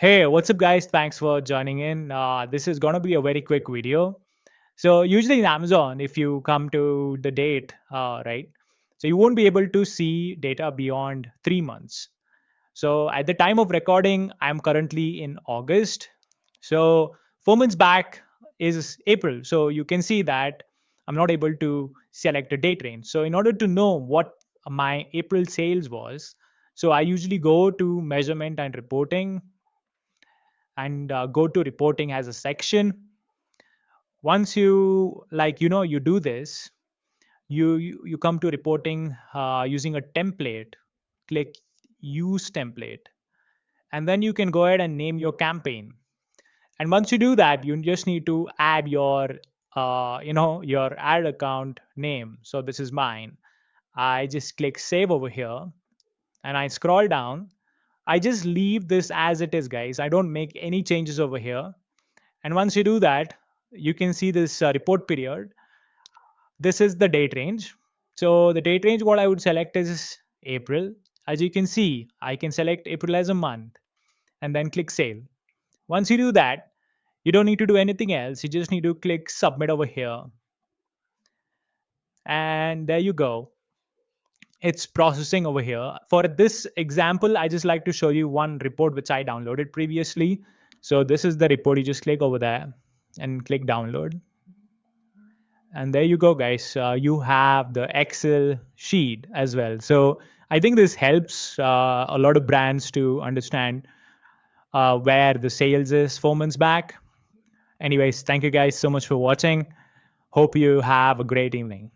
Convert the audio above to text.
Hey, what's up, guys? Thanks for joining in. This is going to be a very quick video. So, usually in Amazon, if you come to the date, right, so you won't be able to see data beyond 3 months. So, at the time of recording, I'm currently in August. So, 4 months back is April. So, you can see that I'm not able to select a date range. So, in order to know what my April sales was, so I usually go to measurement and reporting and go to reporting as a section. Once you do this, you come to reporting using a template. Click use template, and then you can go ahead and name your campaign. And once you do that, you just need to add your ad account name. So this is mine. I just click save over here, and I scroll down. I just leave this as it is, guys. I don't make any changes over here. And once you do that, you can see this report period. This is the date range. So the date range, what I would select is April. As you can see, I can select April as a month and then click save. Once you do that, you don't need to do anything else. You just need to click submit over here. And there you go. It's processing over here. For this example, I just like to show you one report which I downloaded previously. So this is the report. You just click over there and click download. And there you go, guys. You have the Excel sheet as well. So I think this helps a lot of brands to understand where the sales is 4 months back. Anyways, thank you guys so much for watching. Hope you have a great evening.